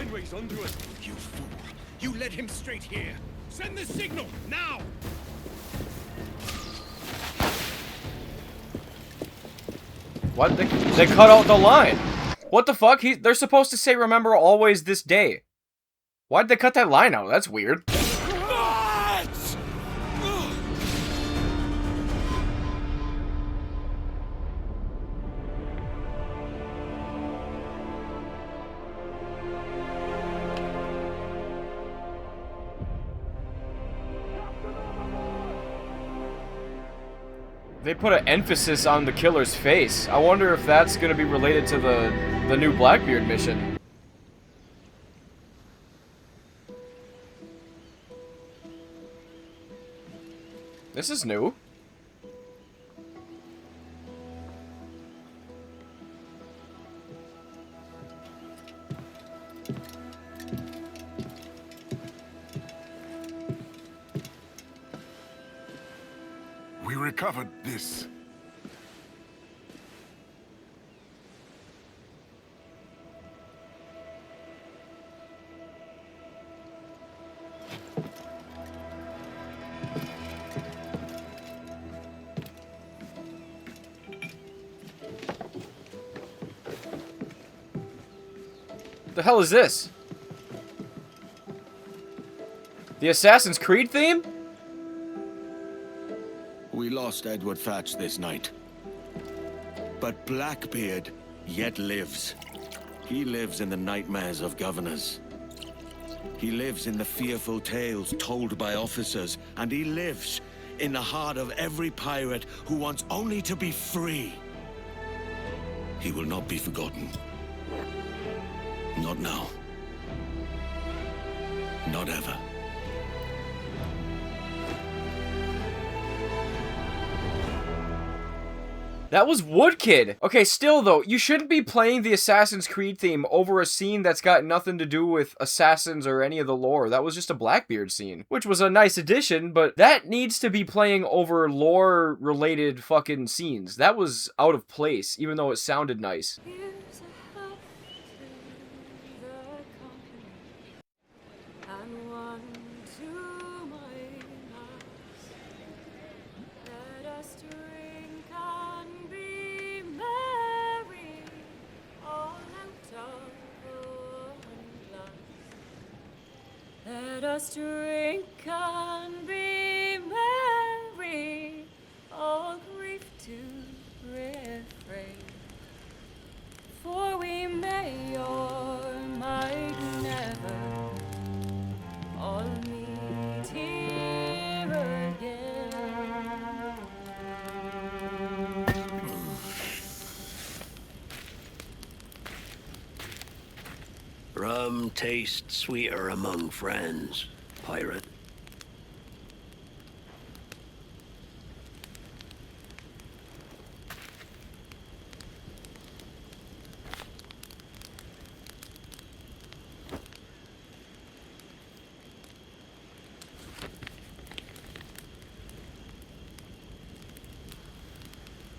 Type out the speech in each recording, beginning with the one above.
find ways onto us. You fool! You led him straight here. Send the signal now. What? They cut out the line. What the fuck? They're supposed to say, remember always this day. Why'd they cut that line out? That's weird. They put an emphasis on the killer's face. I wonder if that's gonna be related to the new Blackbeard mission. This is new. We recovered this. The hell is this? The Assassin's Creed theme? We lost Edward Thatch this night. But Blackbeard yet lives. He lives in the nightmares of governors. He lives in the fearful tales told by officers, and he lives in the heart of every pirate who wants only to be free. He will not be forgotten. Not now. Not ever. That was Woodkid. Okay, still though, you shouldn't be playing the Assassin's Creed theme over a scene that's got nothing to do with assassins or any of the lore. That was just a Blackbeard scene, which was a nice addition, but that needs to be playing over lore-related fucking scenes. That was out of place, even though it sounded nice. Let us drink and be merry, all grief to refrain. For we may or might never all meet here again. Rum tastes sweeter among friends, pirate.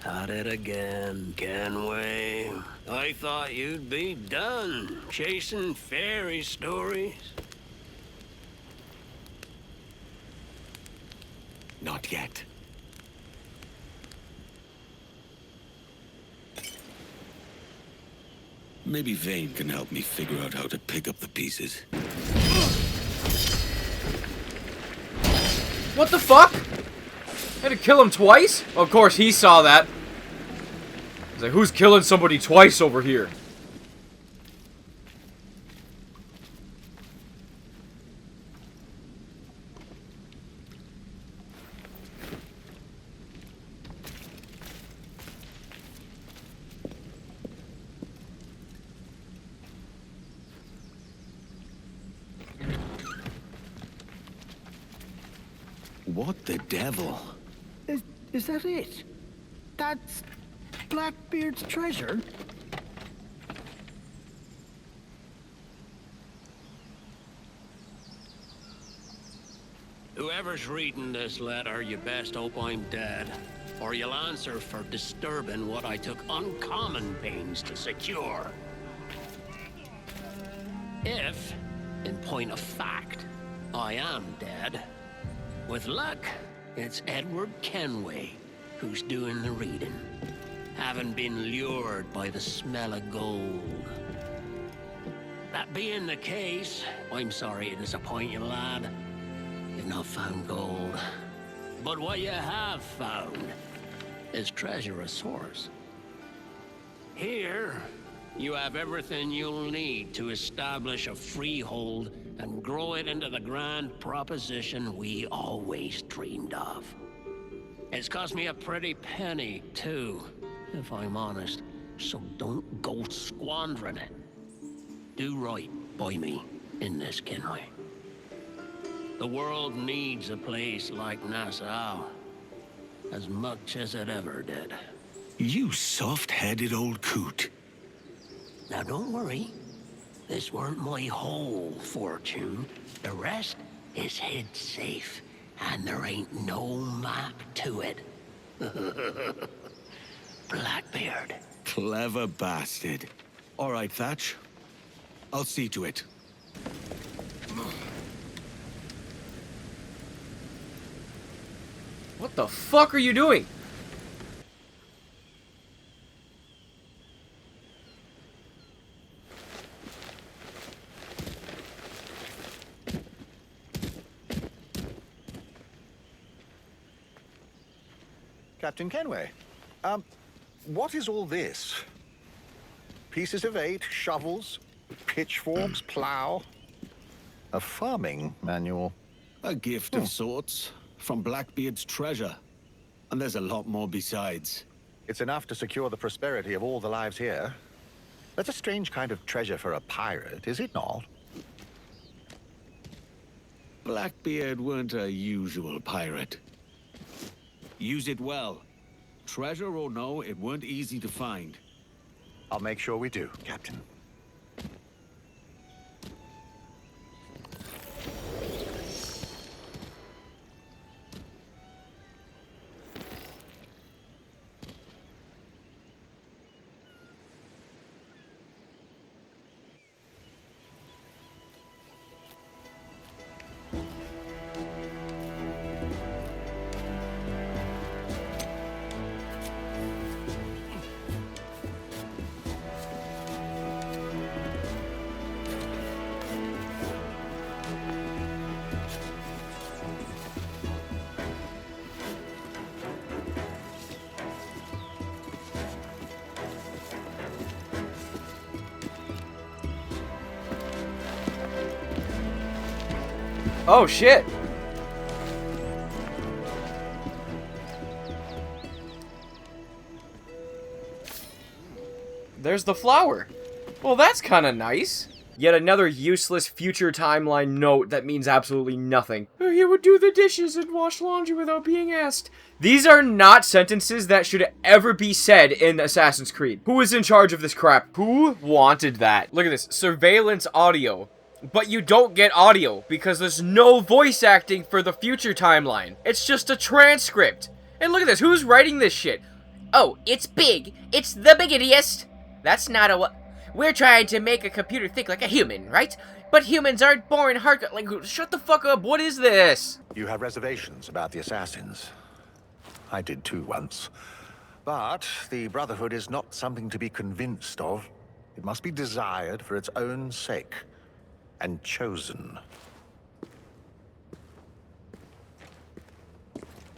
At it again, Kenway. I thought you'd be done chasing fairy stories. Not yet. Maybe Vane can help me figure out how to pick up the pieces. What the fuck? Had to kill him twice? Of course, he saw that. He's like, who's killing somebody twice over here? What the devil? Is that it? That's Blackbeard's treasure? Whoever's reading this letter, you best hope I'm dead, or you'll answer for disturbing what I took uncommon pains to secure. If, in point of fact, I am dead, with luck, it's Edward Kenway who's doing the reading, having been lured by the smell of gold. That being the case, I'm sorry to disappoint you, lad. You've not found gold. But what you have found is treasure of source. Here, you have everything you'll need to establish a freehold and grow it into the grand proposition we always dreamed of. It's cost me a pretty penny, too, if I'm honest, so don't go squandering it. Do right by me in this, Kenway. The world needs a place like Nassau as much as it ever did. You soft-headed old coot. Now don't worry, this weren't my whole fortune. The rest is hid safe, and there ain't no map to it. Blackbeard. Clever bastard. All right, Thatch. I'll see to it. What the fuck are you doing? Captain Kenway, what is all this? Pieces of 8, shovels, pitchforks, plow. A farming manual. A gift of sorts from Blackbeard's treasure. And there's a lot more besides. It's enough to secure the prosperity of all the lives here. That's a strange kind of treasure for a pirate, is it not? Blackbeard weren't a usual pirate. Use it well. Treasure or no, it weren't easy to find. I'll make sure we do, Captain. Oh shit! There's the flower. Well, that's kind of nice. Yet another useless future timeline note that means absolutely nothing. He would do the dishes and wash laundry without being asked. These are not sentences that should ever be said in Assassin's Creed. Who is in charge of this crap? Who wanted that? Look at this. Surveillance audio. But you don't get audio because there's no voice acting for the future timeline. It's just a transcript. And look at this. Who's writing this shit? Oh, it's big. It's the biggest. That's not a... We're trying to make a computer think like a human, right? But humans aren't born hard... Like, Shut the fuck up. What is this? You have reservations about the assassins. I did too once. But the Brotherhood is not something to be convinced of. It must be desired for its own sake. And chosen.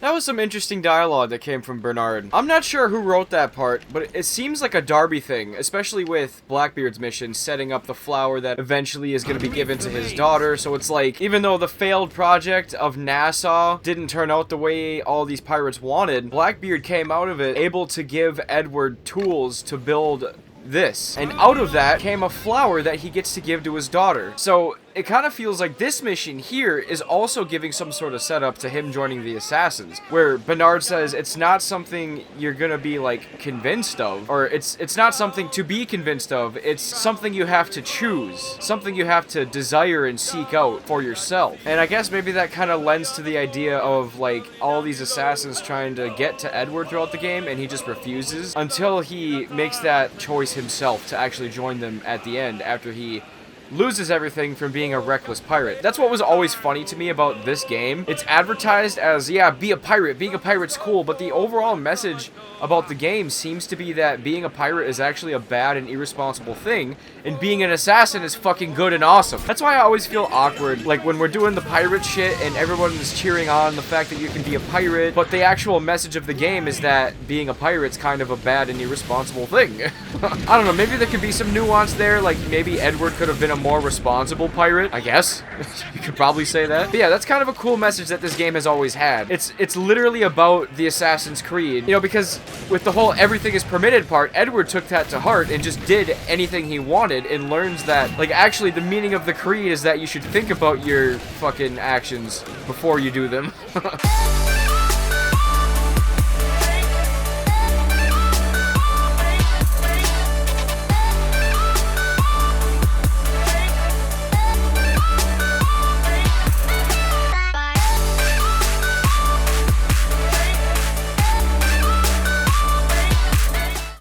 That was some interesting dialogue that came from Bernard. I'm not sure who wrote that part, but it seems like a Darby thing, especially with Blackbeard's mission, setting up the flower that eventually is going to be given to his daughter. So it's like, even though the failed project of Nassau didn't turn out the way all these pirates wanted, Blackbeard came out of it able to give Edward tools to build this. And out of that came a flower that he gets to give to his daughter. So it kind of feels like this mission here is also giving some sort of setup to him joining the assassins, where Bernard says it's not something you're gonna be like convinced of, or it's not something to be convinced of, it's something you have to choose, something you have to desire and seek out for yourself. And I guess maybe that kind of lends to the idea of like all these assassins trying to get to Edward throughout the game, and he just refuses until he makes that choice himself to actually join them at the end, after he loses everything from being a reckless pirate. That's what was always funny to me about this game. It's advertised as, yeah, be a pirate, being a pirate's cool, but the overall message about the game seems to be that being a pirate is actually a bad and irresponsible thing, and being an assassin is fucking good and awesome. That's why I always feel awkward, like when we're doing the pirate shit and everyone is cheering on the fact that you can be a pirate, but the actual message of the game is that being a pirate's kind of a bad and irresponsible thing. I don't know, maybe there could be some nuance there, like maybe Edward could have been a more responsible pirate, I guess. You could probably say that. But yeah, that's kind of a cool message that this game has always had. It's literally about the Assassin's Creed, you know, because with the whole everything is permitted part, Edward took that to heart and just did anything he wanted and learns that, like, actually the meaning of the creed is that you should think about your fucking actions before you do them.